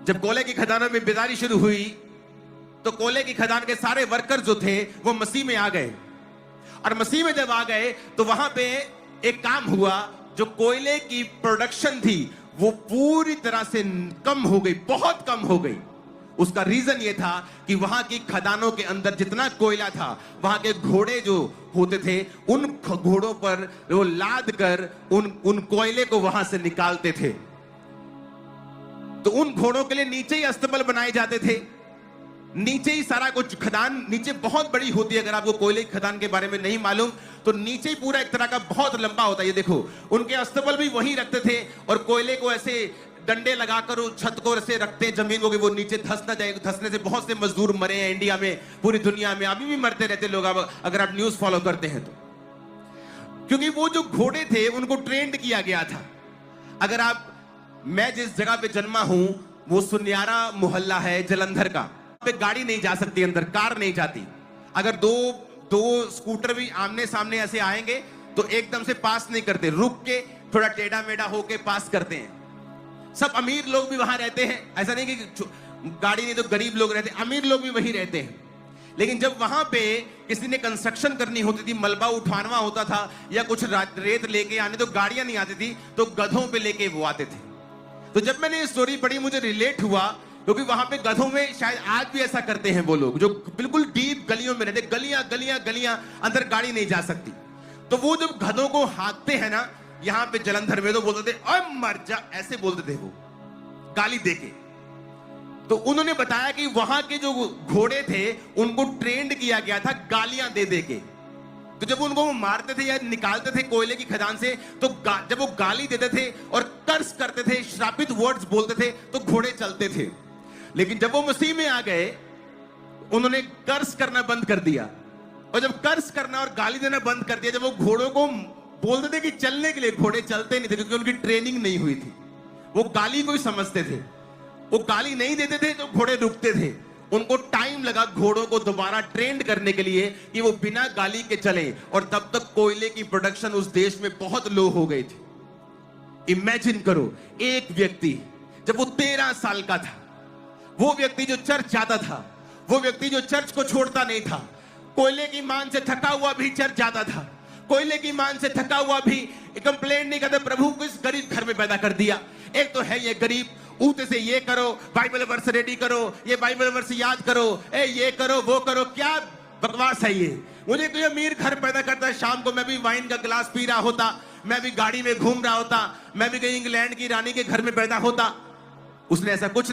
जब कोयले की खदानों में बेदारी शुरू हुई तो कोयले की खदान के सारे वर्कर जो थे वो मसीह में आ गए, और मसीह में जब आ गए तो वहां पे एक काम हुआ, जो कोयले की प्रोडक्शन थी वो पूरी तरह से कम हो गई, बहुत कम हो गई। उसका रीजन ये था कि वहां की खदानों के अंदर जितना कोयला था, वहां के घोड़े जो होते थे उन घोड़ों पर वो लाद कर उन कोयले को वहां से निकालते थे। तो उन घोड़ों के लिए नीचे ही अस्तबल बनाए जाते थे, नीचे ही सारा कुछ। खदान नीचे बहुत बड़ी होती है, अगर आपको कोयले की खदान के बारे में नहीं मालूम तो नीचे ही पूरा एक तरह का बहुत लंबा होता है। ये देखो, उनके अस्तबल भी वहीं रखते थे और कोयले को ऐसे डंडे लगाकर छत को ऐसे रखते हैं जमीन को कि वो नीचे धंस ना जाए। धंसने से बहुत से मजदूर मरे हैं इंडिया में, पूरी दुनिया में अभी भी मरते रहते लोग, अगर आप न्यूज फॉलो करते हैं तो। क्योंकि वो जो घोड़े थे उनको ट्रेंड किया गया था। अगर आप, मैं जिस जगह पे जन्मा हूं वो सुन्यारा मोहल्ला है जलंधर का, पे गाड़ी नहीं जा सकती अंदर, कार नहीं जाती। अगर दो स्कूटर भी आमने सामने ऐसे आएंगे तो एकदम से पास नहीं करते, रुक के थोड़ा टेढ़ा मेढ़ा होके पास करते हैं। सब अमीर लोग भी वहां रहते हैं, ऐसा नहीं कि गाड़ी नहीं तो गरीब लोग रहते, अमीर लोग भी वहीं रहते हैं। लेकिन जब वहां पे किसी ने कंस्ट्रक्शन करनी होती थी, मलबा उठाना होता था या कुछ रेत लेके आने, तो गाड़ियां नहीं आती थी तो गधों पे लेके वो आते थे। तो जब मैंने ये स्टोरी पढ़ी मुझे रिलेट हुआ, क्योंकि वहां पे गधों में शायद आज भी ऐसा करते हैं वो लोग जो बिल्कुल डीप गलियों में रहते, गलियां अंदर गाड़ी नहीं जा सकती। तो वो जब गधों को हाँकते हैं ना यहां पे जलंधर में, तो बोलते थे ओए मर जा, ऐसे बोलते थे वो गाली देके। तो उन्होंने बताया कि वहां के जो घोड़े थे उनको ट्रेंड किया गया था गालियां दे दे के। तो जब उनको वो मारते थे या निकालते थे कोयले की खदान से, तो जब वो गाली देते थे और कर्स करते थे, श्रापित वर्ड्स बोलते थे, तो घोड़े चलते थे। लेकिन जब वो मसीह में आ गए उन्होंने कर्स करना बंद कर दिया, और जब कर्स करना और गाली देना बंद कर दिया, जब वो घोड़ों को बोलते थे कि चलने के लिए, घोड़े चलते नहीं थे क्योंकि उनकी ट्रेनिंग नहीं हुई थी। वो गाली को ही समझते थे, वो गाली नहीं देते थे तो घोड़े रुकते थे। उनको टाइम लगा घोड़ों को दोबारा ट्रेंड करने के लिए कि वो बिना गाली के चले, और तब तक कोयले की प्रोडक्शन उस देश में बहुत लो हो गई थी। इमेजिन करो, एक व्यक्ति जब वो 13 साल का था, वो व्यक्ति जो चर्च जाता था, वो व्यक्ति जो चर्च को छोड़ता नहीं था, कोयले की मान से थका हुआ भी चर्च जाता था, कोयले की मान से थका हुआ भी कंप्लेंट नहीं करता, प्रभु को इस गरीब घर में पैदा कर दिया। एक तो है ये गरीब, ऊते से ये करो, बाइबल वर्स रेडी करो, ये बाइबल वर्स याद करो, ये करो वो करो, क्या बकवास है ये। मुझे कोई अमीर घर पैदा करता है, शाम को मैं भी वाइन का गिलास पी रहा होता, मैं भी गाड़ी में घूम रहा होता, मैं भी कहीं इंग्लैंड की रानी के घर में पैदा होता। उसने ऐसा कुछ